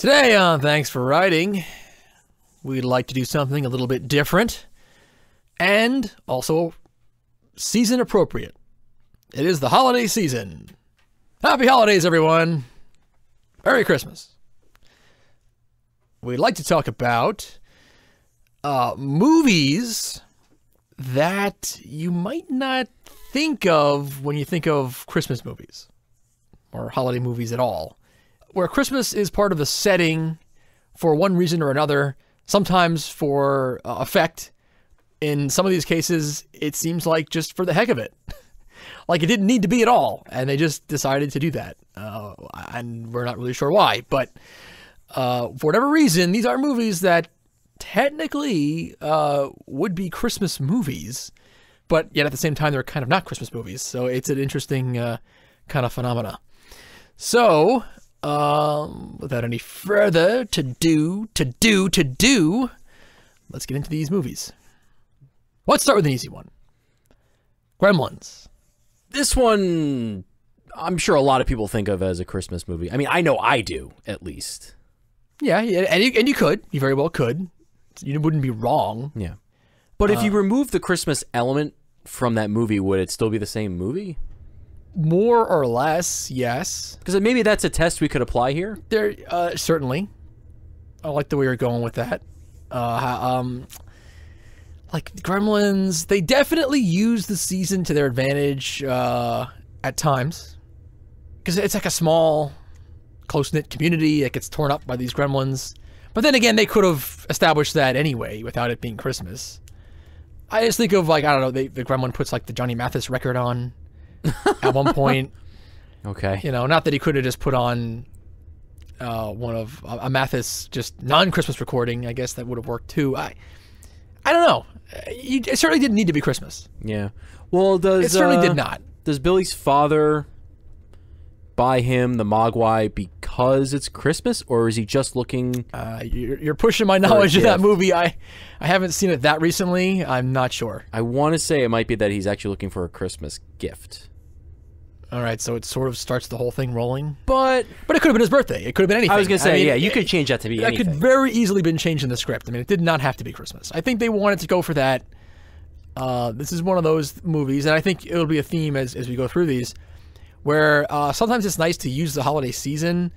Today on Thanks for Writing, we'd like to do something a little bit different and also season appropriate. It is the holiday season. Happy holidays, everyone. Merry Christmas. We'd like to talk about movies that you might not think of when you think of Christmas movies or holiday movies at all, where Christmas is part of the setting for one reason or another, sometimes for effect. In some of these cases, it seems like just for the heck of it. Like it didn't need to be at all, and they just decided to do that. And we're not really sure why, but for whatever reason, these are movies that technically would be Christmas movies, but yet at the same time, they're kind of not Christmas movies. So it's an interesting kind of phenomena. So, without any further to do, let's get into these movies. Let's start with an easy one. Gremlins. This one, I'm sure a lot of people think of as a Christmas movie. I mean, I know I do, at least. Yeah, and you could. You very well could. You wouldn't be wrong. Yeah. But if you remove the Christmas element from that movie, would it still be the same movie? More or less, yes. Because maybe that's a test we could apply here. There, certainly. I like the way you're going with that. Like Gremlins, they definitely use the season to their advantage at times, because it's like a small, close-knit community that gets torn up by these gremlins. But then again, they could have established that anyway without it being Christmas. I just think of, like, I don't know, the Gremlin puts like the Johnny Mathis record on at one point. Okay. You know, not that he could have just put on one of a Mathis just non-Christmas recording. I guess that would have worked too. I don't know. It certainly didn't need to be Christmas. Yeah. Well, it certainly did not. Does Billy's father buy him the Mogwai because it's Christmas, or is he just looking? You're pushing my knowledge of that movie. I haven't seen it that recently. I'm not sure. I want to say it might be that he's actually looking for a Christmas gift. All right, so it sort of starts the whole thing rolling. But it could have been his birthday. It could have been anything. I was going to say, yeah, you could change that to be anything. That could very easily been changed in the script. I mean, it did not have to be Christmas. I think they wanted to go for that. This is one of those movies, and I think it'll be a theme as we go through these, where sometimes it's nice to use the holiday season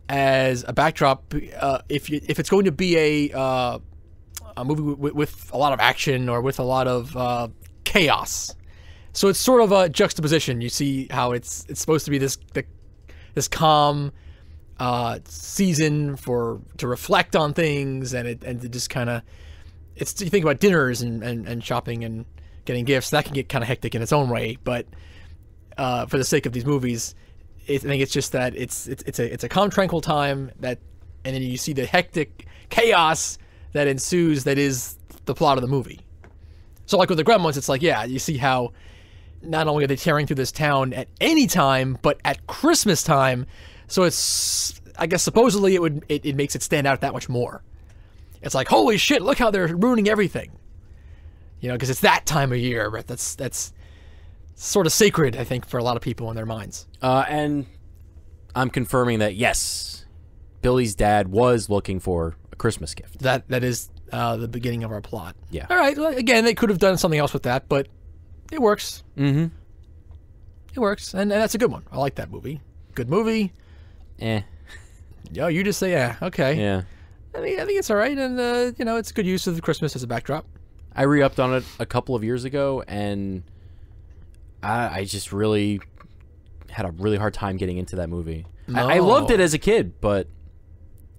as a backdrop if it's going to be a movie with a lot of action or with a lot of chaos. So it's sort of a juxtaposition. You see how it's supposed to be this calm season to reflect on things and to just kind of, you think about dinners and shopping and getting gifts, that can get kind of hectic in its own way. But for the sake of these movies, I think it's just that it's a calm, tranquil time and then you see the hectic chaos that ensues. That is the plot of the movie. So like with the Gremlins, it's like, yeah, you see how not only are they tearing through this town at any time, but at Christmas time. So it's, I guess supposedly it makes it stand out that much more. It's like, holy shit, look how they're ruining everything. You know, because it's that time of year, but that's sort of sacred, I think, for a lot of people in their minds. And I'm confirming that, yes, Billy's dad was looking for a Christmas gift. That is the beginning of our plot. Yeah. All right. Well, again, they could have done something else with that, but it works. Mm-hmm. It works, and that's a good one. I like that movie. Good movie. Eh. Yo, you just say, yeah, okay. Yeah. I think it's all right, and you know, it's a good use of the Christmas as a backdrop. I re-upped on it a couple of years ago, and I just really had a really hard time getting into that movie. No. I loved it as a kid, but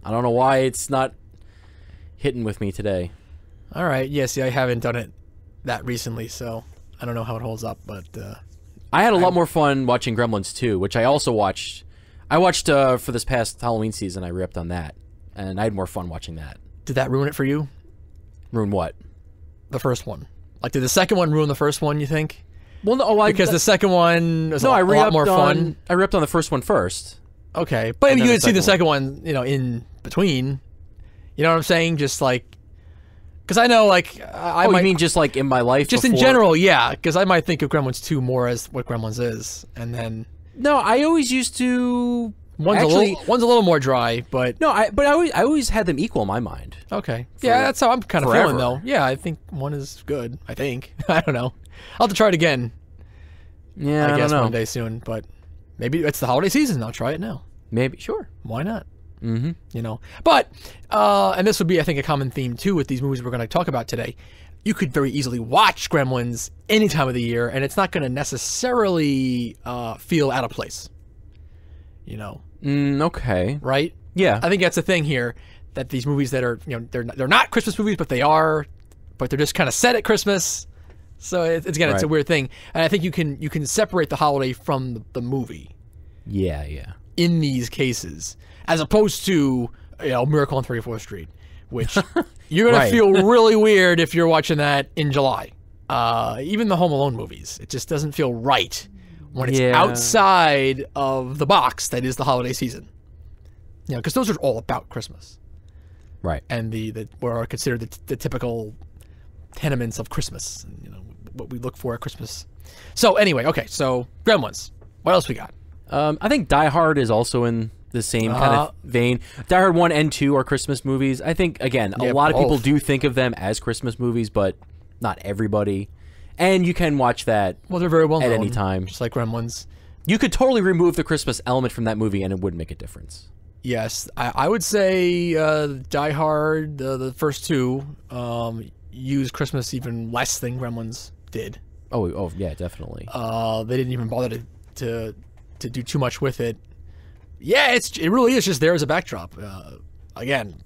I don't know why it's not hitting with me today. All right. Yeah, see, I haven't done it that recently, so I don't know how it holds up, but I had a lot more fun watching Gremlins 2, which I also watched. I watched for this past Halloween season. I re-upped on that, and I had more fun watching that. Did that ruin it for you? Ruin what? The first one. Like, did the second one ruin the first one, you think? Well, no, because the second one was a lot more fun. I re-upped on the first one first. Okay, but you would see the second one, you know, in between. You know what I'm saying? Just like, because I know, like, I might mean just like in my life, just before? In general, yeah. Because I might think of Gremlins 2 more as what Gremlins is, and then no, I always used to One's a little more dry, but No, I always had them equal in my mind. okay. Yeah, that's how I'm kind of forever. feeling though. Yeah, I think one is good. I think. I don't know. I'll have to try it again. Yeah, I guess don't know. one day soon, but maybe it's the holiday season. I'll try it now. Maybe, sure. Why not? Mm-hmm. You know, but and this would be, I think, a common theme too with these movies we're going to talk about today. You could very easily watch Gremlins any time of the year, and it's not going to necessarily feel out of place. You know, Okay. right? Yeah. I think that's the thing here, that these movies that are, you know, they're not Christmas movies, but they're just kind of set at Christmas. So it's a Right. weird thing, and I think you can separate the holiday from the movie Yeah, yeah. in these cases, as opposed to, you know, Miracle on 34th Street, which you're gonna Right. feel really weird if you're watching that in July. Even the Home Alone movies, it just doesn't feel right when it's Yeah. outside of the box that is the holiday season. You know, because those are all about Christmas Right. and the what are considered the typical tenements of Christmas. You know, what we look for at Christmas. So anyway, okay, so Gremlins. What else we got? I think Die Hard is also in the same kind of vein. Die Hard 1 and 2 are Christmas movies. I think, again, Yeah, a lot of people both. do think of them as Christmas movies, but not everybody. And you can watch that. Well, they're very well At known, any time. just like Gremlins. You could totally remove the Christmas element from that movie and it wouldn't make a difference. Yes, I would say Die Hard, the first two, use Christmas even less than Gremlins did. Oh, yeah, definitely. They didn't even bother to do too much with it. Yeah, it really is just there as a backdrop. Again,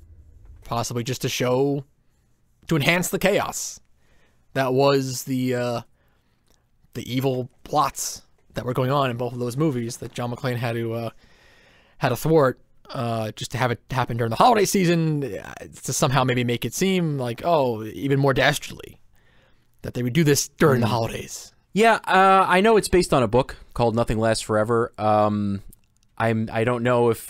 possibly just to enhance the chaos that was the evil plots that were going on in both of those movies that John McClane had to thwart. Just to have it happen during the holiday season, to somehow maybe make it seem like, oh, even more dastardly, that they would do this during the holidays. Yeah, I know it's based on a book called Nothing Lasts Forever. I don't know if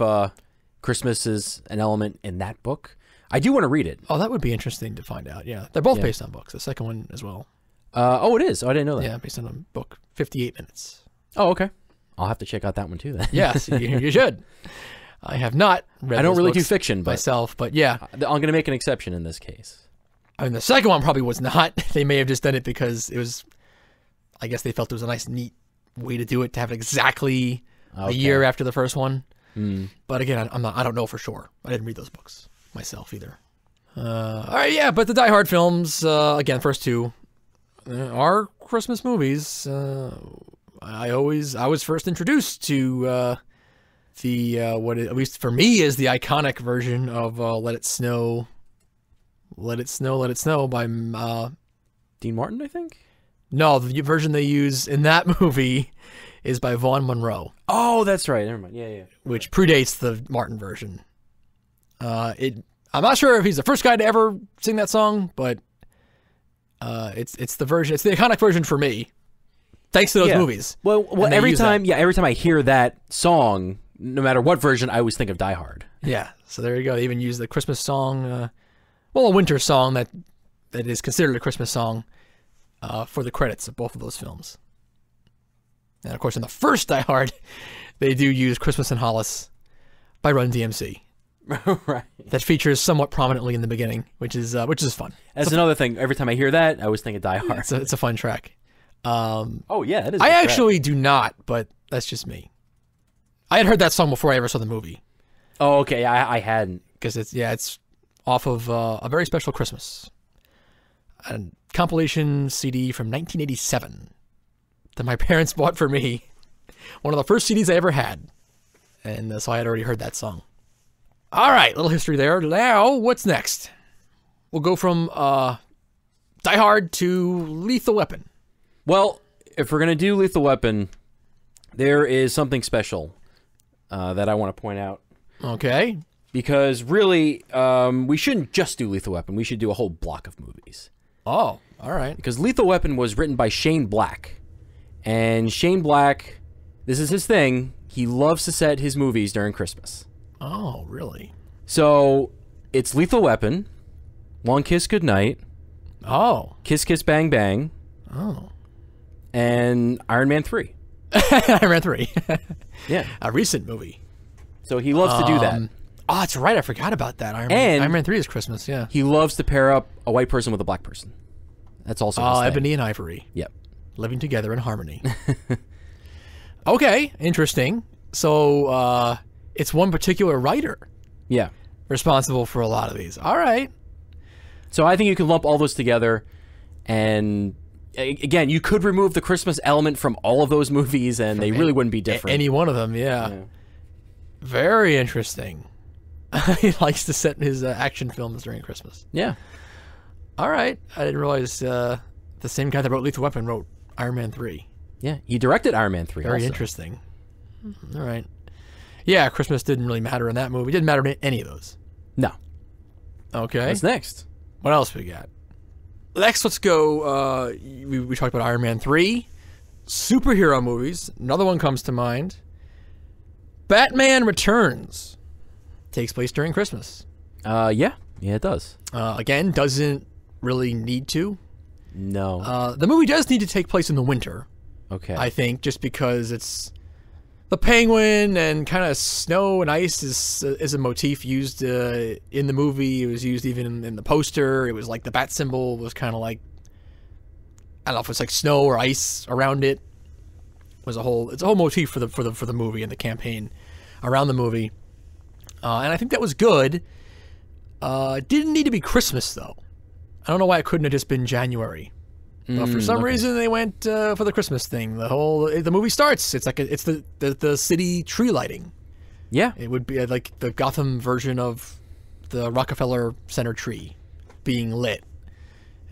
Christmas is an element in that book. I do want to read it. Oh, that would be interesting to find out. Yeah, they're both based on books. The second one as well. Oh, it is. Oh, I didn't know that. Yeah, based on a book, 58 minutes. Oh, okay. I'll have to check out that one too then. Yes, you should. I have not read. I don't those really do books fiction, but myself, but yeah. I'm going to make an exception in this case. I mean, the second one probably was not. They may have just done it because it was. I guess they felt it was a nice, neat way to do it, to have it exactly a year after the first one. But again, I don't know for sure. I didn't read those books myself either. All right, yeah, but the Die Hard films, again, first two, are Christmas movies. I was first introduced to what at least for me is the iconic version of "Let It Snow, Let It Snow, Let It Snow" by Dean Martin, I think. no, the version they use in that movie is by Vaughn Monroe, Oh, that's right. Never mind. Yeah. which predates the Martin version. I'm not sure if he's the first guy to ever sing that song, but it's the version. It's the iconic version for me, thanks to those Yeah. movies. Well, And they every use that. time I hear that song, no matter what version, I always think of Die Hard. Yeah, so there you go. They even use the Christmas song, a winter song that is considered a Christmas song for the credits of both of those films. And of course, in the first Die Hard, they do use "Christmas in Hollis" by Run DMC. Right. That features somewhat prominently in the beginning, which is fun. That's another thing. Every time I hear that, I always think of Die Hard. It's a fun track. Oh yeah, that is. I a good actually do not, but that's just me. I had heard that song before I ever saw the movie track. Oh, okay. I hadn't. because it's off of A Very Special Christmas, a compilation CD from 1987 that my parents bought for me. One of the first CDs I ever had, and so I had already heard that song. All right, little history there. Now, what's next? We'll go from Die Hard to Lethal Weapon. Well, if we're gonna do Lethal Weapon, there is something special that I want to point out. Okay. Because really, we shouldn't just do Lethal Weapon. We should do a whole block of movies. Oh, all right. Because Lethal Weapon was written by Shane Black. And Shane Black, this is his thing. He loves to set his movies during Christmas. Oh, really? So, it's Lethal Weapon, Long Kiss Goodnight, Oh. Kiss Kiss Bang Bang, Oh. and Iron Man 3. Iron Man 3. Yeah. A recent movie. So he loves to do that. Oh, that's right. I forgot about that. Iron Man 3 is Christmas, yeah. He loves to pair up a white person with a black person. That's also his thing. Ebony and Ivory. Yep. Living together in harmony. Okay, interesting. So it's one particular writer Yeah. responsible for a lot of these. All right. So I think you can lump all those together, and again, you could remove the Christmas element from all of those movies, and they really wouldn't be different. Any one of them, yeah. Very interesting. He likes to set his action films during Christmas. Yeah. All right. I didn't realize the same guy that wrote Lethal Weapon wrote Iron Man 3. Yeah. He directed Iron Man 3 Very also. interesting. All right. Yeah, Christmas didn't really matter in that movie. It didn't matter in any of those. No. Okay. What's next? What else we got? Next, let's go. We talked about Iron Man 3. Superhero movies. Another one comes to mind. Batman Returns. Takes place during Christmas. Yeah. Yeah, it does. Again, doesn't really need to. No. The movie does need to take place in the winter, Okay. I think, just because it's the penguin and kind of snow and ice is a motif used in the movie. It was used even in the poster. It was like the bat symbol was kind of like, I don't know if it's like snow or ice around it. It's a whole motif for the movie and the campaign around the movie. And I think that was good. Didn't need to be Christmas though. I don't know why it couldn't have just been January. But for some reason they went for the Christmas thing. The movie starts. It's like it's the city tree lighting. Yeah. It would be like the Gotham version of the Rockefeller Center tree being lit,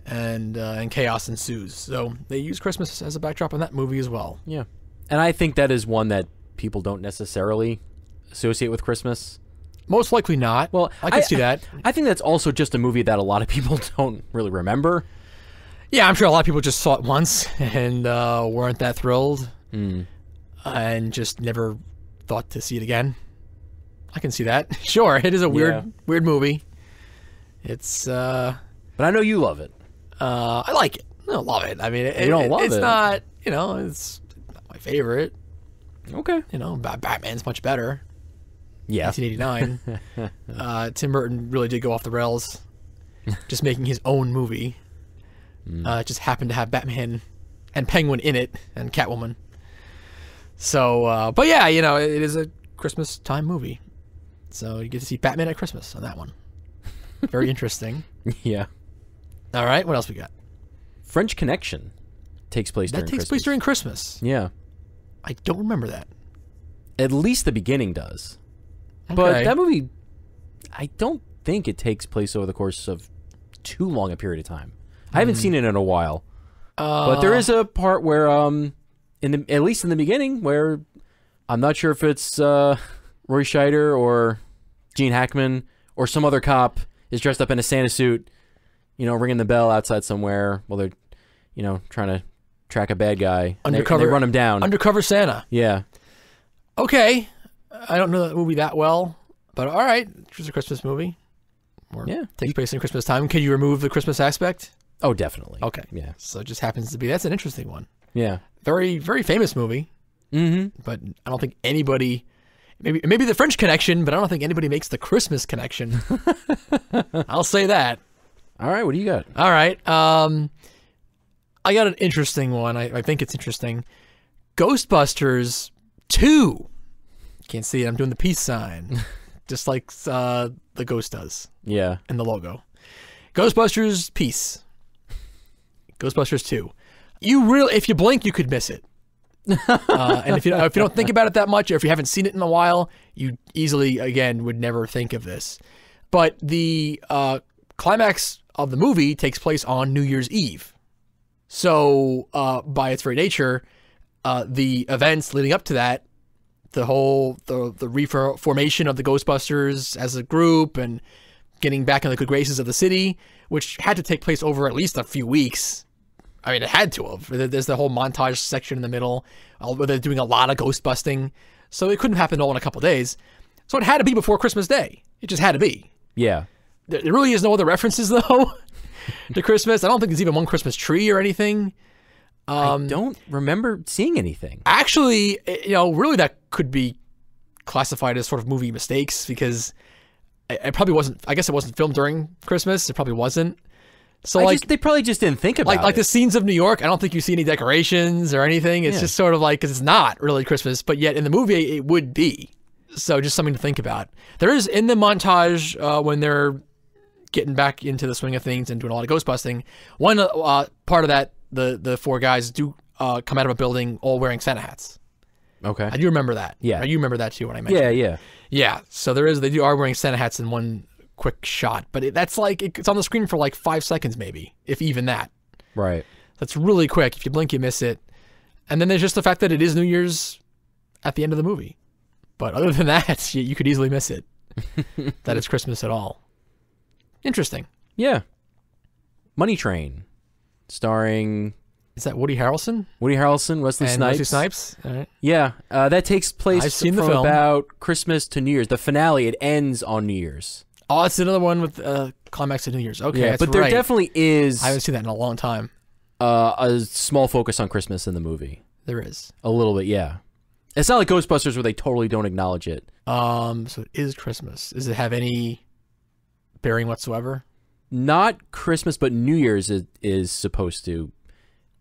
and chaos ensues. So they use Christmas as a backdrop in that movie as well. Yeah. And I think that is one that people don't necessarily associate with Christmas. Most likely not. Well, I can see that. I think that's also just a movie that a lot of people don't really remember. Yeah, I'm sure a lot of people just saw it once and weren't that thrilled, and just never thought to see it again. I can see that. Sure, it is a weird movie. It's but I know you love it. I like it. I don't love it. I mean, You don't love it's it. not. It's not my favorite. Okay. Batman's much better. Yeah. 1989. Tim Burton really did go off the rails, just making his own movie. It just happened to have Batman and Penguin in it, and Catwoman. So, but yeah, it is a Christmas time movie. So you get to see Batman at Christmas on that one. Very interesting. Yeah. All right, what else we got? French Connection takes place during Christmas. That takes place during Christmas. Yeah. I don't remember that. At least the beginning does. Okay. But that movie, I don't think it takes place over the course of too long a period of time. I haven't seen it in a while. But there is a part where, at least in the beginning, where I'm not sure if it's Roy Scheider or Gene Hackman or some other cop is dressed up in a Santa suit, ringing the bell outside somewhere while they're, trying to track a bad guy. Undercover, and they run him down. Undercover Santa. Yeah. Okay. I don't know that movie that well, but all right. It's a Christmas movie. Takes place in Christmas time. Can you remove the Christmas aspect? Oh, definitely. Okay. Yeah. So it just happens to be. That's an interesting one. Yeah. Very, very famous movie. Mm-hmm. But I don't think anybody, maybe the French Connection, but I don't think anybody makes the Christmas connection. I'll say that. All right. What do you got? All right. I got an interesting one. I think it's interesting. Ghostbusters 2. Can't see it. I'm doing the peace sign. Just like the ghost does. Yeah. In the logo. Ghostbusters Peace. Ghostbusters 2. If you blink, you could miss it. And if you don't think about it that much, or if you haven't seen it in a while, you easily, again, would never think of this. But the climax of the movie takes place on New Year's Eve. So, by its very nature, the events leading up to that, the reformation of the Ghostbusters as a group and getting back in the good graces of the city, which had to take place over at least a few weeks. I mean, it had to have. There's the whole montage section in the middle where they're doing a lot of ghost busting. So it couldn't happen all in a couple of days. So it had to be before Christmas Day. It just had to be. Yeah. There really is no other references, though, to Christmas. I don't think there's even one Christmas tree or anything. I don't remember seeing anything. Actually, really that could be classified as sort of movie mistakes because it probably wasn't. I guess it wasn't filmed during Christmas. It probably wasn't. So they probably just didn't think about like it. the scenes of New York. I don't think you see any decorations or anything. It's just sort of like because it's not really Christmas, but yet in the movie it would be. So just something to think about. There is in the montage when they're getting back into the swing of things and doing a lot of ghost busting. One part of that, the four guys do come out of a building all wearing Santa hats. Okay. I do remember that. Yeah. You remember that too when I mentioned. Yeah. Yeah. So they are wearing Santa hats in one quick shot, but that's like it's on the screen for like 5 seconds maybe, if even that. Right. That's really quick. If you blink, you miss it. And then there's just the fact that it is New Year's at the end of the movie. But other than that, you could easily miss it. That it's Christmas at all. Interesting. Yeah. Money Train, starring... Is that Woody Harrelson? Woody Harrelson, Wesley and Snipes. Wesley Snipes. All right. Yeah, that takes place I've seen from the film. about Christmas to New Year's. The finale, it ends on New Year's. Oh, it's another one with climax of New Year's. Okay, Yeah, that's but there right. definitely is I haven't seen that in a long time. A small focus on Christmas in the movie. There is. A little bit, yeah. It's not like Ghostbusters where they totally don't acknowledge it. So it is Christmas. Does it have any bearing whatsoever? Not Christmas, but New Year's is supposed to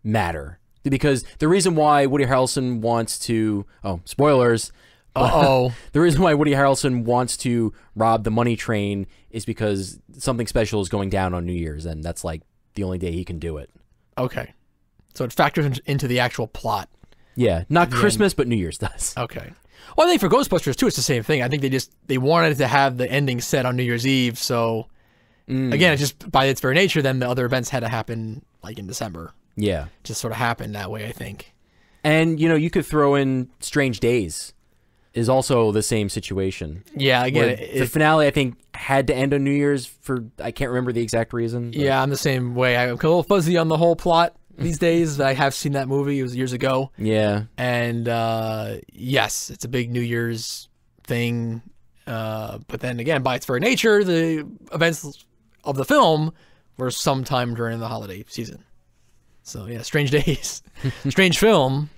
matter. Because the reason why Woody Harrelson wants to... Oh, spoilers. Uh-oh. The reason why Woody Harrelson wants to rob the money train is because something special is going down on New Year's, and that's like the only day he can do it. Okay. So it factors into the actual plot. Yeah, not Christmas, but New Year's does. Okay. Well, I think for Ghostbusters, too, it's the same thing. I think they wanted to have the ending set on New Year's Eve, so... Again, it's just by its very nature, then the other events had to happen like in December. Yeah. Just sort of happened that way, I think. And, you could throw in Strange Days is also the same situation. Yeah, again... The finale, I think, had to end on New Year's for... I can't remember the exact reason. But. Yeah, I'm the same way. I'm a little fuzzy on the whole plot these days. I have seen that movie. It was years ago. Yeah. And, yes, it's a big New Year's thing. But then again, by its very nature, the events of the film were sometime during the holiday season. So, yeah, Strange Days. Strange film.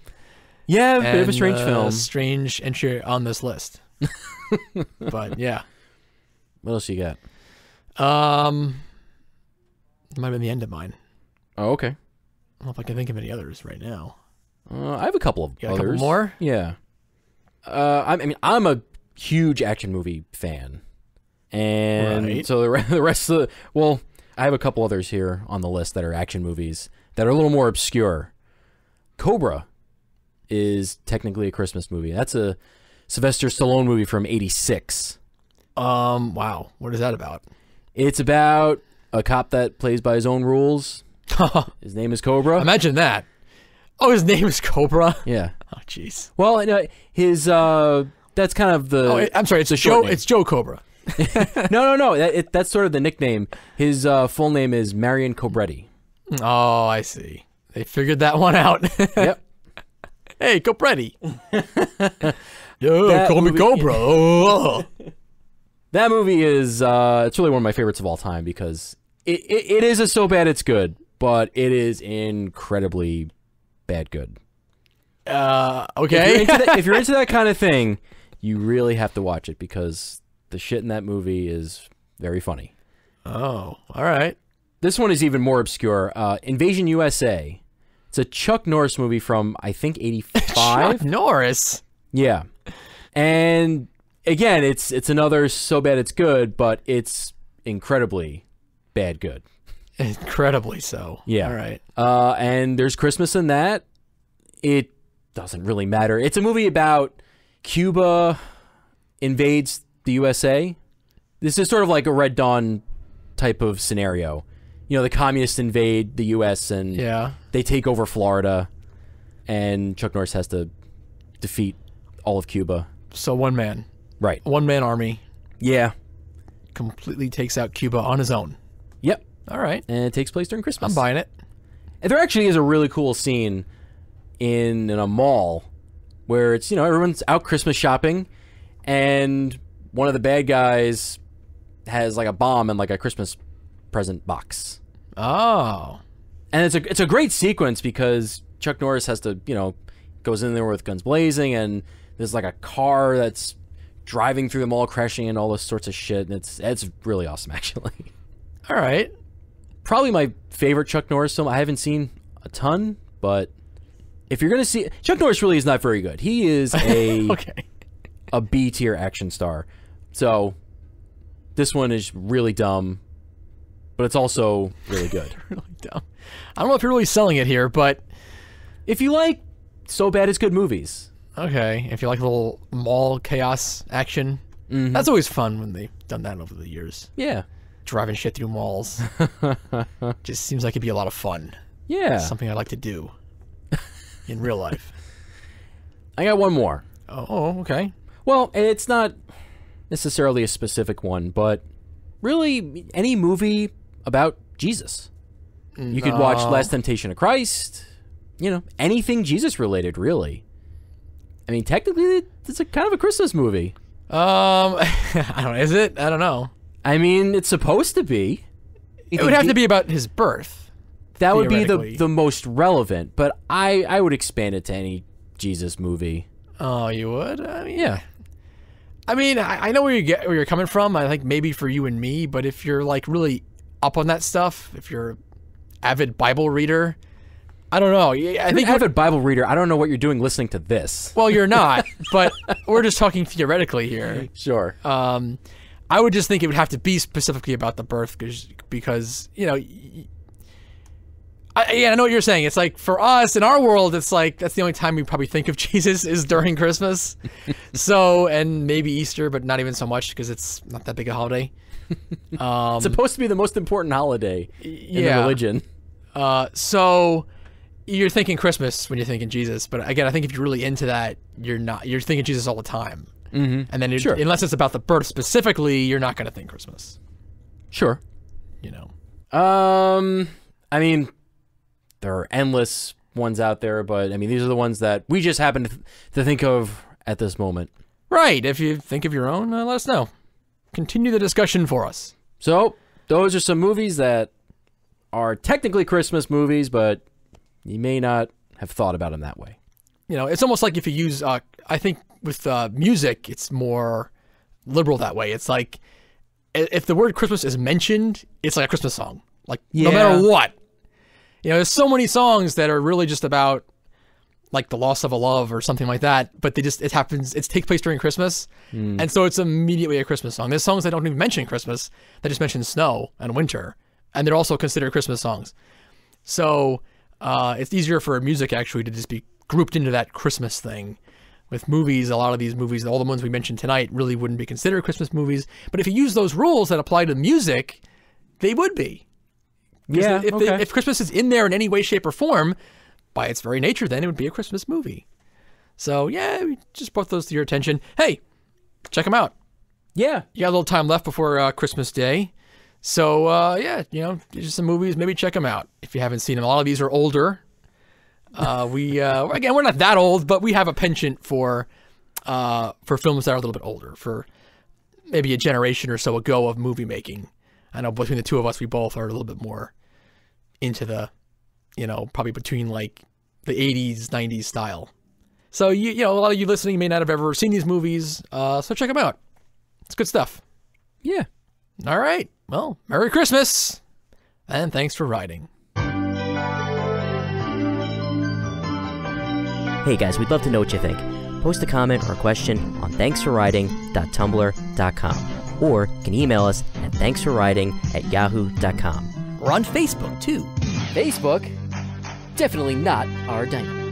Yeah, a bit of a strange film. Strange entry on this list. But, yeah. What else you got? It might have been the end of mine. Oh, okay. I don't know if I can think of any others right now. I have a couple of You got others. a couple more? Yeah. I'm a huge action movie fan. And Right. so the rest of I have a couple others here on the list that are action movies that are a little more obscure. Cobra is technically a Christmas movie. That's a Sylvester Stallone movie from '86. Wow. What is that about? It's about a cop that plays by his own rules. His name is Cobra. Imagine that. Oh, his name is Cobra? Yeah. Oh, jeez. Well, his that's kind of the... Oh, I'm sorry. It's the short Joe. name. It's Joe Cobra. No. That's sort of the nickname. His full name is Marion Cobretti. Oh, I see. They figured that one out. Yep. Hey, Cobretti. Yo, That call me movie- Cobra. Oh. That movie is it's really one of my favorites of all time because it is a so bad it's good, but it is incredibly bad good. Okay. If you're into that kind of thing, you really have to watch it because the shit in that movie is very funny. Oh, all right. This one is even more obscure. Invasion USA. It's a Chuck Norris movie from, I think, 85. Chuck Norris. Yeah. And again, it's another so bad it's good, but it's incredibly bad good. Incredibly so. Yeah. All right. And there's Christmas in that. It doesn't really matter. It's a movie about Cuba invades the USA. This is sort of like a Red Dawn type of scenario. The communists invade the U.S. and Yeah. they take over Florida, and Chuck Norris has to defeat all of Cuba. So one man Right. army Yeah. completely takes out Cuba on his own. Yep. All right. And it takes place during Christmas. I'm buying it. And there actually is a really cool scene in a mall where it's, everyone's out Christmas shopping, and one of the bad guys has like a bomb in like a Christmas present box. Oh. And it's a great sequence because Chuck Norris has to, goes in there with guns blazing, and there's like a car that's driving through the mall, crashing and all this sorts of shit. And it's really awesome, actually. All right. Probably my favorite Chuck Norris film. I haven't seen a ton, but if you're gonna see, Chuck Norris really is not very good. He is a Okay. a B tier action star. So this one is really dumb, but it's also really good. Really dumb. I don't know if you're really selling it here, but If you like So Bad It's Good movies, okay. If you like a little mall chaos action, that's always fun when they've done that over the years. yeah, Driving shit through malls. Just seems like it'd be a lot of fun. yeah. Something I like to do in real life. I got one more. Oh, okay. Well, it's not necessarily a specific one, but really any movie about Jesus. You could watch Last Temptation of Christ, you know, anything Jesus related, really. I mean, technically, it's a kind of a Christmas movie. I don't know. Is it? I don't know. I mean, it's supposed to be. It would have to be about his birth. That would be theoretically. the most relevant, but I would expand it to any Jesus movie. Oh, you would? I mean, Yeah. I mean, I know where you're coming from. I think maybe for you and me, but if you're like really up on that stuff, if you're an avid Bible reader, I don't know. I think avid Bible reader. I don't know what you're doing listening to this. well, you're not, but we're just talking theoretically here. Sure. I would just think it would have to be specifically about the birth because you know. I know what you're saying. It's like for us in our world, it's like that's the only time we probably think of Jesus is during Christmas. So, and maybe Easter, but not even so much because it's not that big a holiday. It's supposed to be the most important holiday in the religion. So you're thinking Christmas when you're thinking Jesus, but again, I think if you're really into that, you're not. You're thinking Jesus all the time. Mm-hmm. And then unless it's about the birth specifically, you're not going to think Christmas. Sure. You know. I mean, there are endless ones out there, but I mean, these are the ones that we just happen to think of at this moment. Right. If you think of your own, let us know. Continue the discussion for us. So, those are some movies that are technically Christmas movies, but you may not have thought about them that way. You know, it's almost like if you use, I think with music, it's more liberal that way. It's like, if the word Christmas is mentioned, it's like a Christmas song. Like, no matter what. You know, there's so many songs that are really just about, like, the loss of a love or something like that, but it takes place during Christmas, and so it's immediately a Christmas song. There's songs that don't even mention Christmas, that just mention snow and winter, and they're also considered Christmas songs. So, it's easier for music, actually, to just be grouped into that Christmas thing. With movies, a lot of these movies, all the ones we mentioned tonight, really wouldn't be considered Christmas movies, but if you use those rules that apply to music, they would be. Yeah, if Christmas is in there in any way, shape, or form, by its very nature, then it would be a Christmas movie. So, yeah, we just brought those to your attention. Hey, check them out. Yeah. You got a little time left before Christmas Day. So, yeah, you know, just some movies, maybe check them out if you haven't seen them. A lot of these are older. Again, we're not that old, but we have a penchant for films that are a little bit older, for maybe a generation or so ago of movie making. I know between the two of us, we both are a little bit more into the, you know, probably between like the 80s, 90s style. So, you know, a lot of you listening may not have ever seen these movies, so check them out. It's good stuff. Yeah. All right. Well, Merry Christmas, and thanks for riding. Hey guys, we'd love to know what you think. Post a comment or a question on thanksforriding.tumblr.com, or you can email us at thanksforriding@yahoo.com. We're on Facebook, too. Facebook? Definitely not our dynamite.